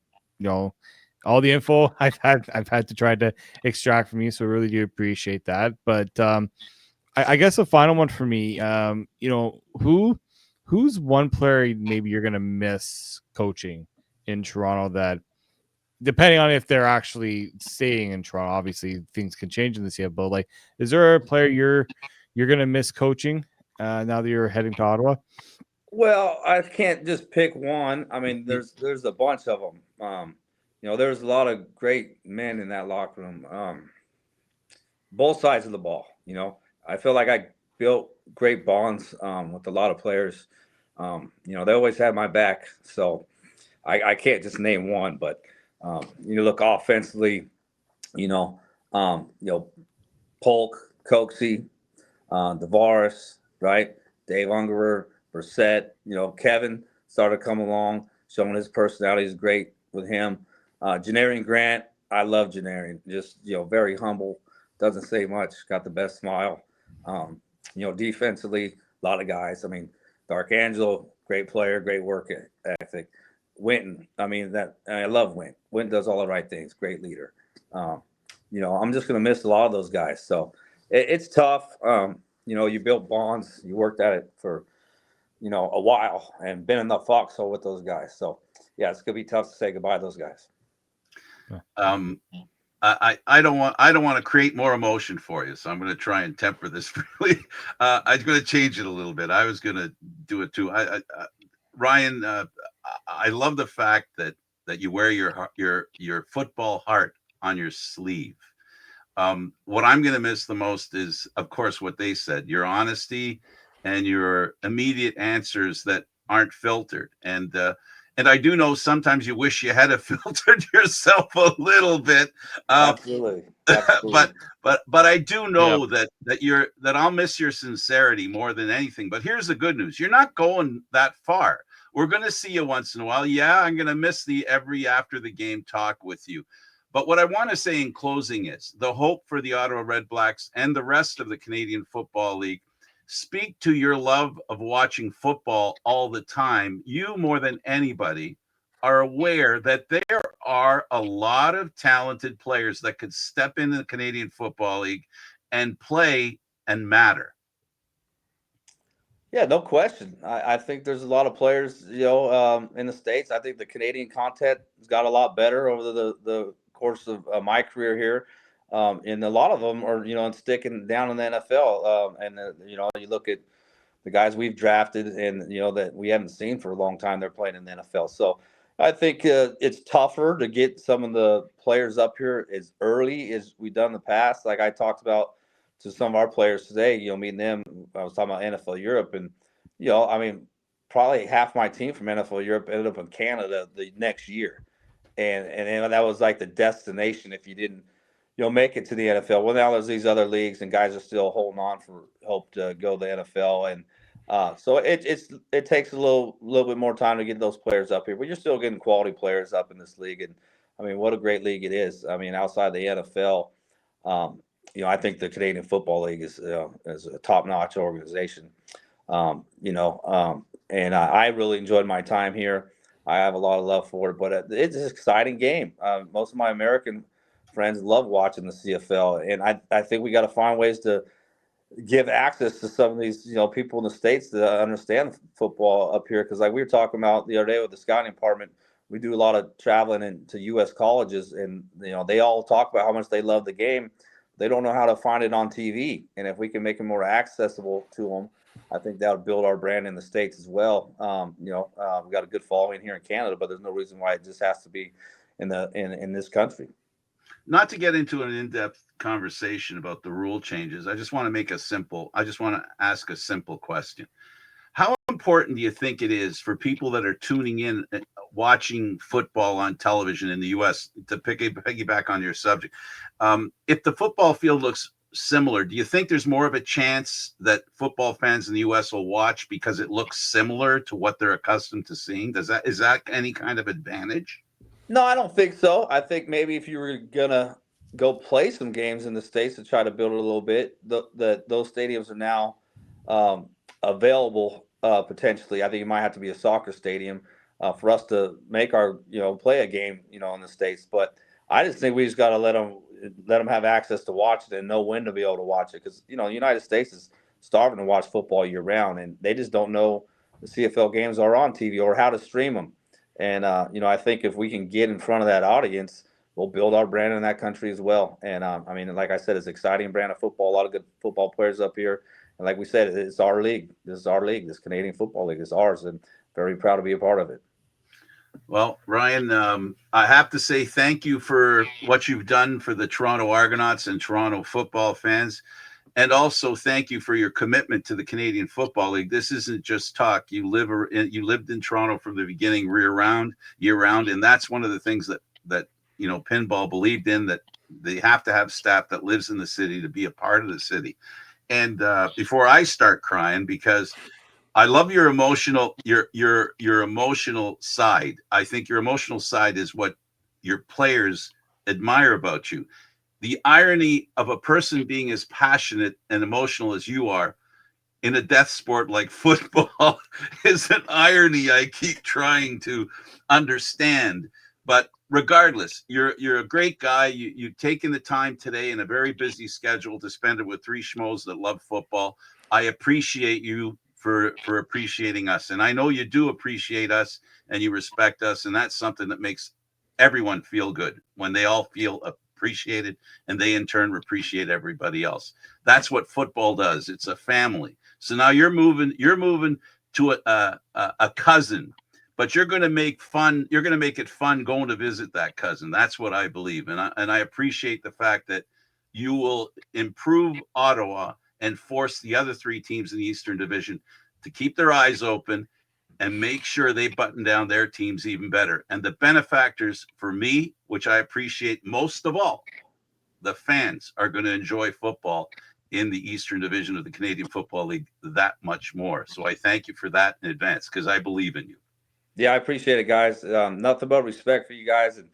all the info I've had to try to extract from you, so I really do appreciate that. But I guess a final one for me, who's one player maybe you're gonna miss coaching in Toronto that, depending on if they're actually staying in Toronto, obviously things can change in the CFL, but like, is there a player you're gonna miss coaching now that you're heading to Ottawa? Well, I can't just pick one. I mean, there's a bunch of them. There's a lot of great men in that locker room. Both sides of the ball. I feel like I built great bonds with a lot of players. They always had my back, so I can't just name one. But you look offensively, Polk, Coxie, Tavares, right? Dave Ungerer, Brissett, Kevin started to come along, showing his personality is great with him. Janarian Grant, I love Janarian. Just, very humble, doesn't say much, got the best smile. Defensively, a lot of guys. I mean, Darkangelo, great player, great work ethic. Winton, I love Winton. Winton does all the right things, great leader. I'm just going to miss a lot of those guys. So it's tough. You built bonds, you worked at it for, a while, and been in the foxhole with those guys. So yeah, it's going to be tough to say goodbye to those guys. I don't want to create more emotion for you, so I'm going to try and temper this really. I'm going to change it a little bit. I was going to do it too. Ryan, I love the fact that you wear your football heart on your sleeve. What I'm going to miss the most is, of course, what they said: your honesty and your immediate answers that aren't filtered. And I do know sometimes you wish you had filtered yourself a little bit. Absolutely. But I do know that I'll miss your sincerity more than anything. But here's the good news: you're not going that far. We're going to see you once in a while. Yeah, I'm going to miss the every after the game talk with you. But what I want to say in closing is the hope for the Ottawa REDBLACKS and the rest of the Canadian Football League. Speak to your love of watching football all the time. You, more than anybody, are aware that there are a lot of talented players that could step into the Canadian Football League and play and matter. Yeah, no question. I think there's a lot of players, in the States. I think the Canadian content has got a lot better over the course of my career here. And a lot of them are, sticking down in the NFL. You look at the guys we've drafted and, that we haven't seen for a long time, they're playing in the NFL. So I think it's tougher to get some of the players up here as early as we've done in the past. Like I talked about to some of our players today, meeting them. I was talking about NFL Europe, and, probably half my team from NFL Europe ended up in Canada the next year. And that was like the destination if you didn't, make it to the NFL. Well, now there's these other leagues, and guys are still holding on for hope to go to the NFL. And so it takes a little bit more time to get those players up here, but you're still getting quality players up in this league. And what a great league it is. Outside the NFL, I think the Canadian Football League is a top-notch organization. And I really enjoyed my time here. I have a lot of love for it, but it's an exciting game. Most of my American friends love watching the CFL, and I think we got to find ways to give access to some of these, people in the States that understand football up here. Because like we were talking about the other day with the scouting department, we do a lot of traveling into U.S. colleges, and they all talk about how much they love the game. They don't know how to find it on TV, and if we can make it more accessible to them, I think that would build our brand in the States as well. We've got a good following here in Canada, but there's no reason why it just has to be in this country. Not to get into an in-depth conversation about the rule changes, I just want to ask a simple question. How important do you think it is for people that are tuning in, watching football on television in the U.S., to piggyback on your subject? If the football field looks similar, do you think there's more of a chance that football fans in the U.S. will watch because it looks similar to what they're accustomed to seeing? Is that any kind of advantage? No, I don't think so. I think maybe if you were gonna go play some games in the States to try to build it a little bit, those stadiums are now available potentially. I think it might have to be a soccer stadium for us to make our play a game in the States. But I just think we just got to let them have access to watch it and know when to be able to watch it, because the United States is starving to watch football year round, and they just don't know the CFL games are on TV or how to stream them. And I think if we can get in front of that audience, we'll build our brand in that country as well. And I mean, like I said, it's an exciting brand of football. A lot of good football players up here. And like we said, it's our league. This is our league. This Canadian Football League is ours, and very proud to be a part of it. Well, Ryan, I have to say thank you for what you've done for the Toronto Argonauts and Toronto football fans. And also thank you for your commitment to the Canadian Football League. This isn't just talk. You lived in Toronto from the beginning, year round, and that's one of the things that Pinball believed in, that they have to have staff that lives in the city to be a part of the city. And before I start crying, because I love your emotional side. I think your emotional side is what your players admire about you. The irony of a person being as passionate and emotional as you are in a death sport like football is an irony I keep trying to understand. But regardless, you're a great guy. You've taken the time today in a very busy schedule to spend it with three schmoes that love football. I appreciate you for appreciating us. And I know you do appreciate us and you respect us. And that's something that makes everyone feel good, when they all feel appreciated and they in turn appreciate everybody else. That's what football does. It's a family. So now you're moving to a cousin, but you're going to make it fun going to visit that cousin. That's what I believe. And I appreciate the fact that you will improve Ottawa and force the other three teams in the Eastern Division to keep their eyes open and make sure they button down their teams even better. And the benefactors for me, which I appreciate most of all, the fans are going to enjoy football in the Eastern Division of the Canadian Football League that much more. So I thank you for that in advance, because I believe in you. Yeah, I appreciate it, guys. Nothing but respect for you guys. And,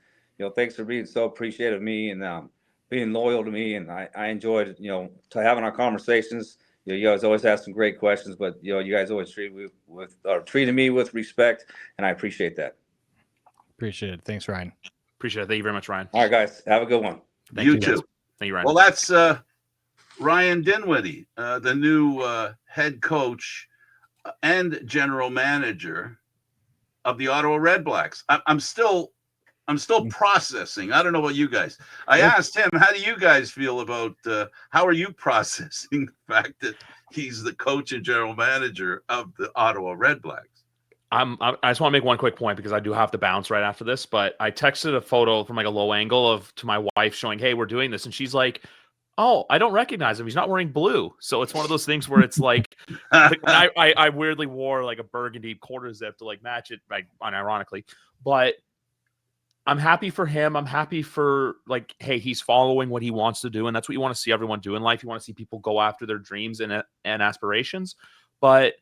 thanks for being so appreciative of me and being loyal to me. And I enjoyed, having our conversations. You guys always ask some great questions, but you guys always treated me with respect, and I appreciate that. Appreciate it. Thanks, Ryan. Appreciate it. Thank you very much, Ryan. All right, guys, have a good one. Thank You you too. Thank you, Ryan. Well, that's Ryan Dinwiddie, the new head coach and general manager of the Ottawa REDBLACKS. I'm still processing. I don't know about you guys. I asked him, how do you guys feel about how are you processing the fact that he's the coach and general manager of the Ottawa REDBLACKS? I just want to make one quick point, because I do have to bounce right after this, but I texted a photo from like a low angle to my wife showing, hey, we're doing this. And she's like, oh, I don't recognize him. He's not wearing blue. So it's one of those things where it's like, I weirdly wore like a burgundy quarter zip to like match it, like unironically, but I'm happy for him. I'm happy for, like, hey, he's following what he wants to do. And that's what you want to see everyone do in life. You want to see people go after their dreams and aspirations. But,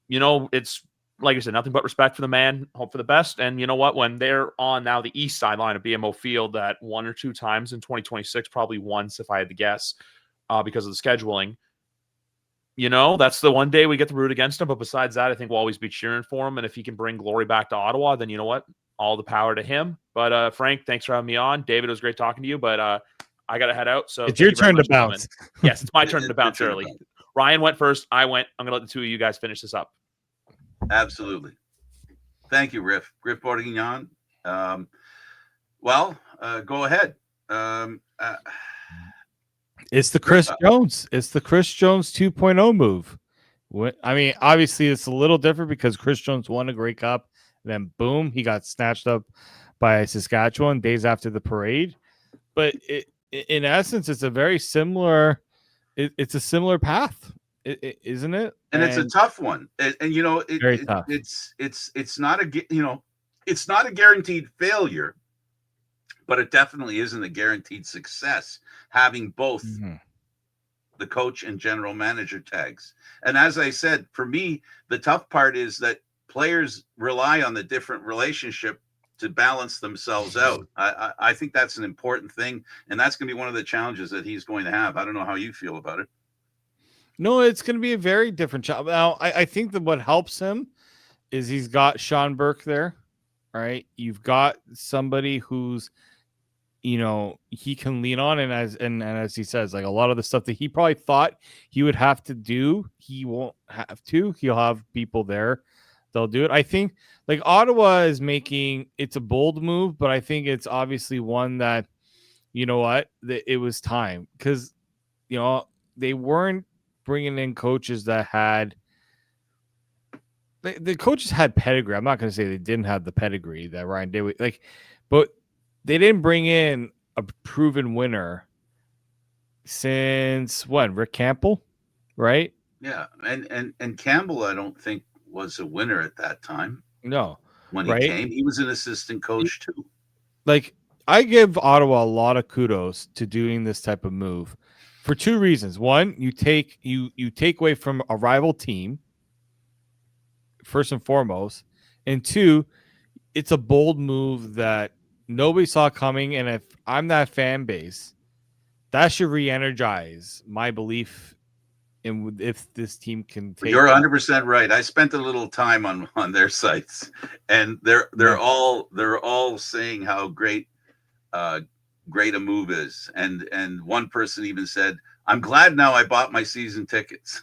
it's, like I said, nothing but respect for the man. Hope for the best. And you know what? When they're on now the east sideline of BMO Field that one or two times in 2026, probably once if I had to guess, because of the scheduling, that's the one day we get to root against him. But besides that, I think we'll always be cheering for him. And if he can bring glory back to Ottawa, then you know what? All the power to him. But Frank, thanks for having me on. David, it was great talking to you, but I got to head out. So it's your turn to bounce. Yes, it's my turn to bounce early. Ryan went first. I went. I'm going to let the two of you guys finish this up. Absolutely. Thank you, Riff Bourguignon. Go ahead. It's the Chris Jones. It's the Chris Jones 2.0 move. I mean, obviously, it's a little different because Chris Jones won a Grey Cup. Then, boom, he got snatched up by Saskatchewan days after the parade. But in essence, it's a very similar. It's a similar path, isn't it? And it's a tough one. Very tough. It's not it's not a guaranteed failure, but it definitely isn't a guaranteed success. Having both the coach and general manager tags. And as I said, for me, the tough part is that players rely on the different relationship to balance themselves out. I think that's an important thing, and that's going to be one of the challenges that he's going to have. I don't know how you feel about it. No, it's going to be a very different job. Now, I think that what helps him is he's got Sean Burke there. All right. You've got somebody who's, he can lean on. And as he says, like a lot of the stuff that he probably thought he would have to do, he won't have to. He'll have people there. They'll do it. I think like Ottawa is it's a bold move, but I think it's obviously one that, it was time because, they weren't bringing in coaches that had the coaches had pedigree. I'm not going to say they didn't have the pedigree that Ryan did, but they didn't bring in a proven winner since when? Rick Campbell, right? Yeah, and Campbell, I don't think was a winner at that time. No, when he came, he was an assistant coach too. Like I give Ottawa a lot of kudos to doing this type of move for two reasons. One, you take away from a rival team. First and foremost, and two, it's a bold move that nobody saw coming. And if I'm that fan base, that should re-energize my belief in if this team can take. You're 100% right. I spent a little time on their sites, and they're all saying how great a move is. And one person even said, "I'm glad now I bought my season tickets."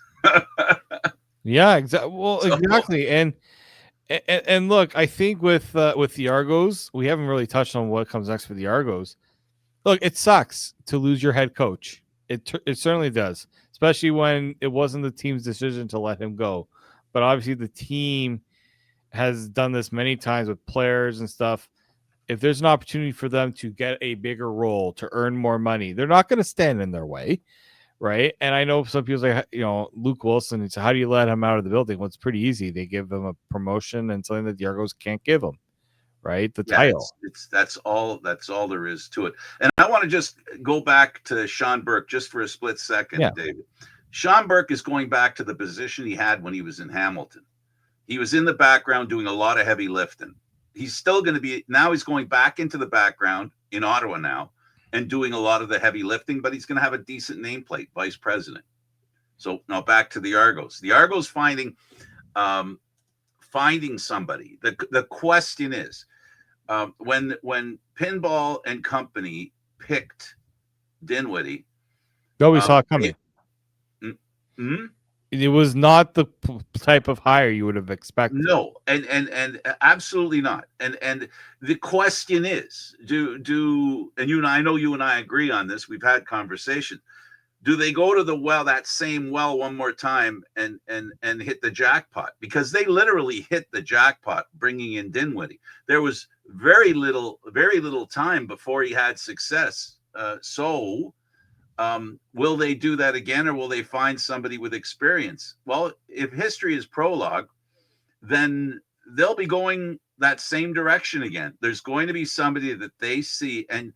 Yeah, exactly. Well, exactly. And look, I think with the Argos, we haven't really touched on what comes next for the Argos. Look, it sucks to lose your head coach. It certainly does, especially when it wasn't the team's decision to let him go. But obviously, the team has done this many times with players and stuff. If there's an opportunity for them to get a bigger role, to earn more money, they're not going to stand in their way. Right. And I know some people say, Luke Wilson, it's how do you let him out of the building? Well, it's pretty easy. They give them a promotion and something that the Argos can't give them. Right. The title. That's all there is to it. And I want to just go back to Sean Burke just for a split second, David. Sean Burke is going back to the position he had when he was in Hamilton. He was in the background doing a lot of heavy lifting. He's still going to be, now he's going back into the background in Ottawa now and doing a lot of the heavy lifting, but he's going to have a decent nameplate, vice president. So now back to the Argos. The Argos finding somebody. The question is, when Pinball and Company picked Dinwiddie, nobody saw it coming. It was not the type of hire you would have expected. No, and absolutely not. And the question is, and you and I know you and I agree on this. We've had conversation. Do they go to that same well one more time and hit the jackpot? Because they literally hit the jackpot bringing in Dinwiddie. There was very little time before he had success. Will they do that again, or will they find somebody with experience? Well, if history is prologue, then they'll be going that same direction again. There's going to be somebody that they see, and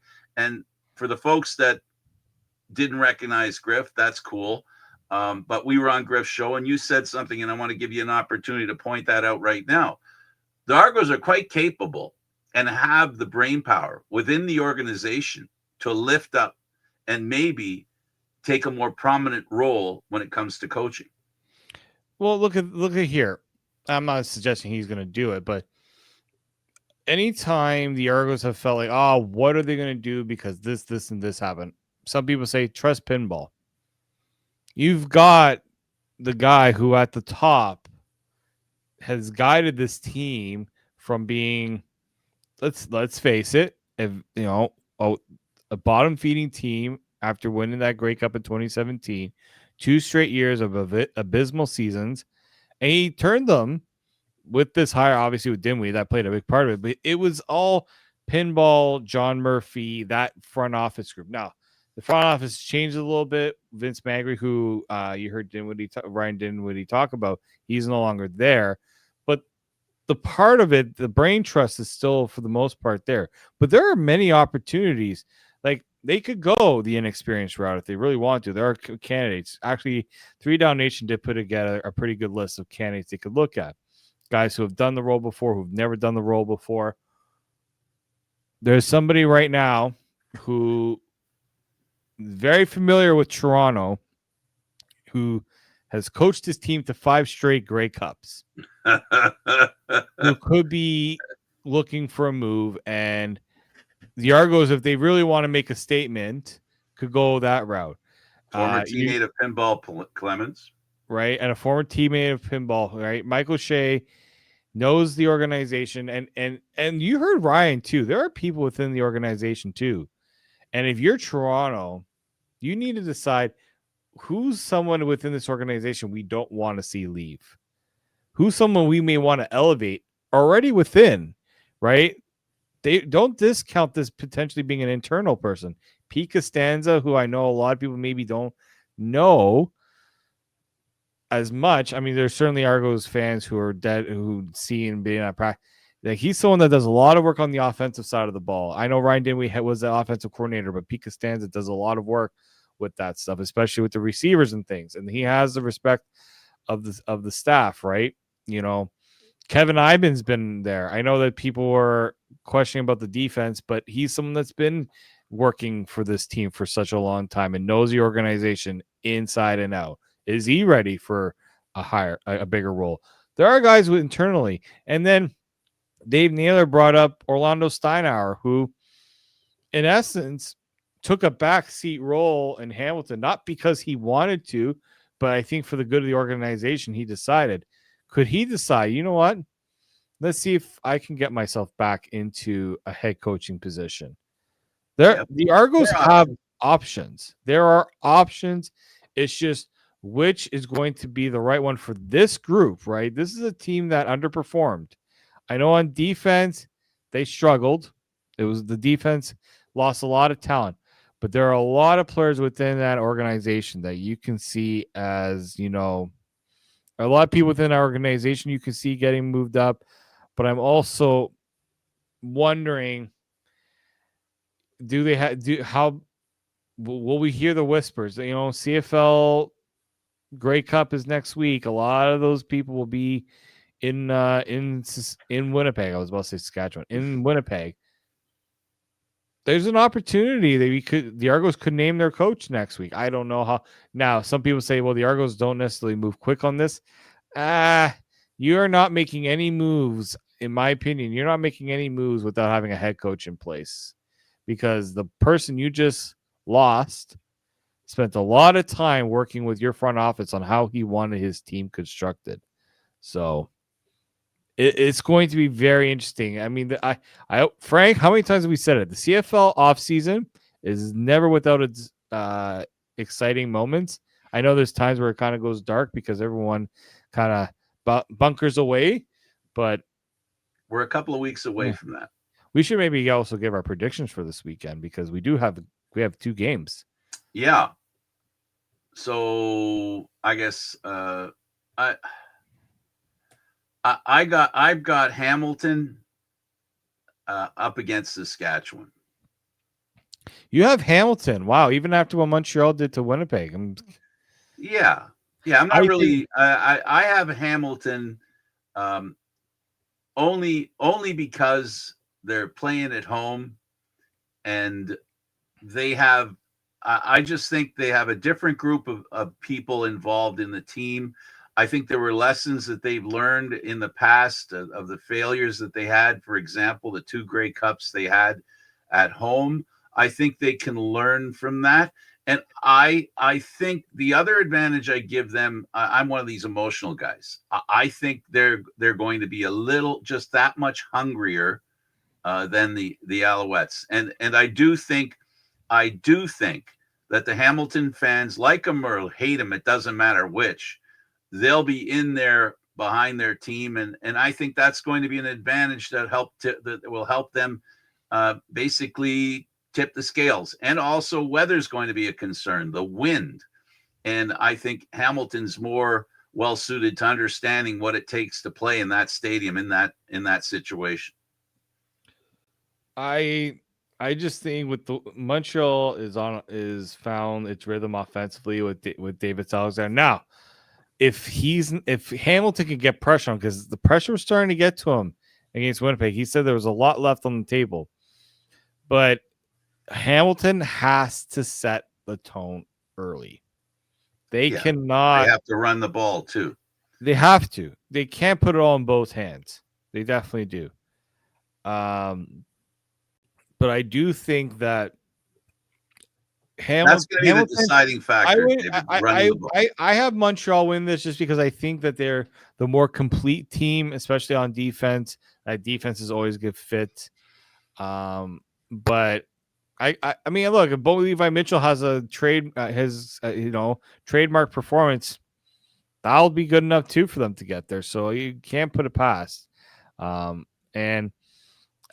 for the folks that didn't recognize Griff, that's cool. But we were on Griff's show, and you said something, and I want to give you an opportunity to point that out right now. The Argos are quite capable and have the brain power within the organization to lift up and maybe take a more prominent role when it comes to coaching. Well, look at here. I'm not suggesting he's going to do it, but anytime the Argos have felt like, oh, what are they going to do because this, and this happened? Some people say, trust Pinball. You've got the guy who at the top has guided this team from being, let's face it, a bottom feeding team after winning that Grey Cup in 2017, 2 straight years of abysmal seasons. And he turned them with this hire, obviously with Dinwiddie, that played a big part of it, but it was all Pinball, John Murphy, that front office group. Now, the front office changed a little bit. Vince Magri, who you heard Ryan Dinwiddie talk about, he's no longer there. But the part of it, the brain trust is still, for the most part, there. But there are many opportunities. Like, they could go the inexperienced route if they really want to. There are candidates. Actually, 3 Down Nation did put together a pretty good list of candidates they could look at. Guys who have done the role before, who've never done the role before. There's somebody right now who is very familiar with Toronto, who has coached his team to 5 straight Grey Cups, who could be looking for a move. And the Argos, if they really want to make a statement, could go that route. Former teammate of Pinball Clemens. Right, and a former teammate of Pinball, right? Michael Shea knows the organization, and you heard Ryan too. There are people within the organization too. And if you're Toronto, you need to decide who's someone within this organization we don't want to see leave. Who's someone we may want to elevate already within, right? They don't discount this potentially being an internal person. Pete Costanza, who I know a lot of people maybe don't know as much. I mean, there's certainly Argos fans who are dead, who see and being at practice. Like, he's someone that does a lot of work on the offensive side of the ball. I know Ryan Dinwiddie was the offensive coordinator, but Pete Costanza does a lot of work with that stuff, especially with the receivers and things. And he has the respect of the staff, right? You know, Kevin Iban's been there. I know that people were questioning about the defense, but he's someone that's been working for this team for such a long time and knows the organization inside and out. Is he ready for a bigger role? There are guys internally. And then Dave Naylor brought up Orlando Steinauer, who in essence took a backseat role in Hamilton, not because he wanted to, but I think for the good of the organization, he decided. Could he decide, you know what? Let's see if I can get myself back into a head coaching position. The Argos have options. There are options. It's just which is going to be the right one for this group, right? This is a team that underperformed. I know on defense, they struggled. It was the defense lost a lot of talent, but there are a lot of players within that organization that you can see as, you know, a lot of people within our organization you can see getting moved up. But I'm also wondering, how will we hear the whispers? You know, CFL Grey Cup is next week. A lot of those people will be in Winnipeg. I was about to say Saskatchewan. In Winnipeg, there's an opportunity that the Argos could name their coach next week. I don't know how. Now, some people say, well, the Argos don't necessarily move quick on this. You are not making any moves, in my opinion. You're not making any moves without having a head coach in place, because the person you just lost spent a lot of time working with your front office on how he wanted his team constructed. So it's going to be very interesting. I mean, Frank, how many times have we said it? The CFL offseason is never without its exciting moments. I know there's times where it kind of goes dark because everyone kind of bunkers away, but we're a couple of weeks away from that. We should maybe also give our predictions for this weekend, because we have 2 games. Yeah. So I guess I've got Hamilton up against Saskatchewan. You have Hamilton. Wow. Even after what Montreal did to Winnipeg. Yeah. I'm not really. I have Hamilton only because they're playing at home, and they have. I just think they have a different group of people involved in the team. I think there were lessons that they've learned in the past of the failures that they had. For example, the 2 Grey Cups they had at home. I think they can learn from that. And I think the other advantage I give them, I'm one of these emotional guys. I think they're going to be a little, just that much hungrier than the Alouettes. And I do think that the Hamilton fans, like them or hate them, it doesn't matter which, they'll be in there behind their team. And I think that's going to be an advantage that will help them basically tip the scales. And also weather's going to be a concern, the wind. And I think Hamilton's more well suited to understanding what it takes to play in that stadium in that situation. I I just think with the Montreal is found its rhythm offensively with David Alexander. Now, if Hamilton can get pressure on, because the pressure was starting to get to him against Winnipeg, he said there was a lot left on the table, but Hamilton has to set the tone early. They cannot. They have to run the ball too. They have to. They can't put it all in both hands. They definitely do. But I do think that Hamilton. That's going to be the deciding factor. I have Montreal win this just because I think that they're the more complete team, especially on defense. That defense is always good fit. But I mean, look, if Bo Levi Mitchell has a trademark performance, that'll be good enough too for them to get there. So you can't put it past. And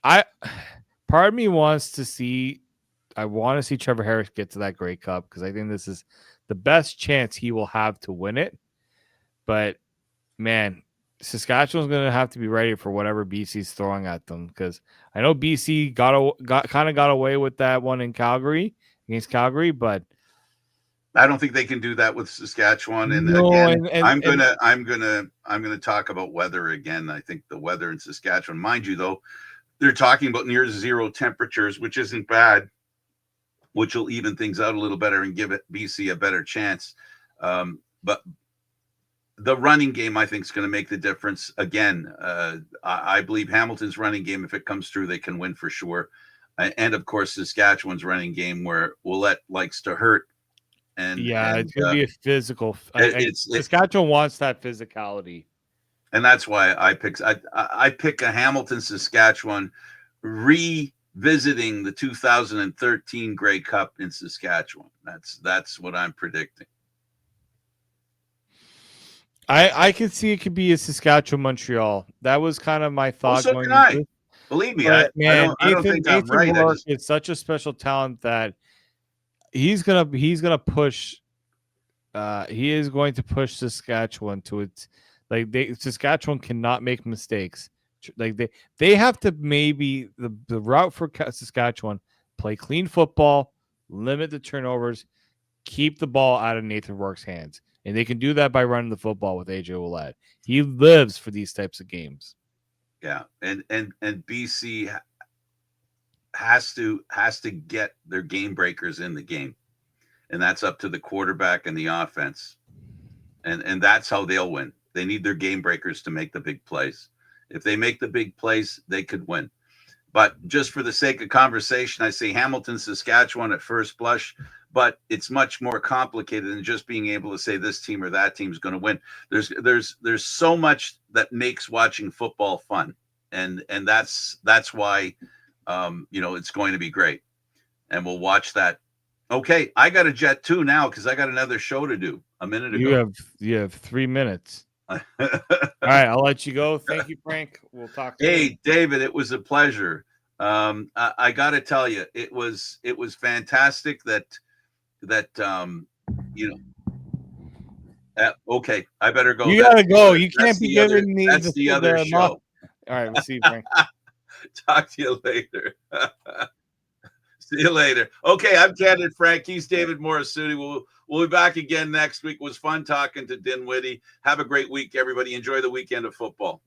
part of me wants to see. I want to see Trevor Harris get to that Grey Cup because I think this is the best chance he will have to win it. But man, Saskatchewan's going to have to be ready for whatever BC's throwing at them, because I know BC got away with that one in Calgary against Calgary, but I don't think they can do that with Saskatchewan. And no, again, I'm gonna talk about weather again. I think the weather in Saskatchewan, mind you, though, they're talking about near zero temperatures, which isn't bad, which will even things out a little better and give it BC a better chance. But the running game, I think, is going to make the difference. Again, I believe Hamilton's running game, if it comes through, they can win for sure. And of course, Saskatchewan's running game, where Willette likes to hurt. And it's going to be a physical. Saskatchewan wants that physicality, and that's why I pick a Hamilton, Saskatchewan revisiting the 2013 Grey Cup in Saskatchewan. That's what I'm predicting. I could see it could be a Saskatchewan Montreal. That was kind of my thought. So can I. Believe me, I don't think I'm right. It's such a special talent that he's gonna push. He is going to push Saskatchewan to its Saskatchewan cannot make mistakes. Like they have to maybe the route for Saskatchewan: play clean football, limit the turnovers, keep the ball out of Nathan Rourke's hands. And they can do that by running the football with AJ Ouellette. He lives for these types of games. Yeah, and BC has to get their game breakers in the game, and that's up to the quarterback and the offense, and that's how they'll win. They need their game breakers to make the big plays. If they make the big plays, they could win. But just for the sake of conversation, I say Hamilton, Saskatchewan at first blush. But it's much more complicated than just being able to say this team or that team is going to win. There's so much that makes watching football fun, and that's why it's going to be great, and we'll watch that. Okay, I got a jet too now because I got another show to do a minute ago. You have 3 minutes. All right, I'll let you go. Thank you, Frank. We'll talk. Hey, David, it was a pleasure. I got to tell you, it was fantastic that. Okay, I better go. You gotta go. You can't be giving me the other show. All right, we'll see you, Frank. Talk to you later. See you later. Okay, I'm Candid Frank. He's David Morassutti. We'll be back again next week. It was fun talking to Dinwiddie. Have a great week, everybody. Enjoy the weekend of football.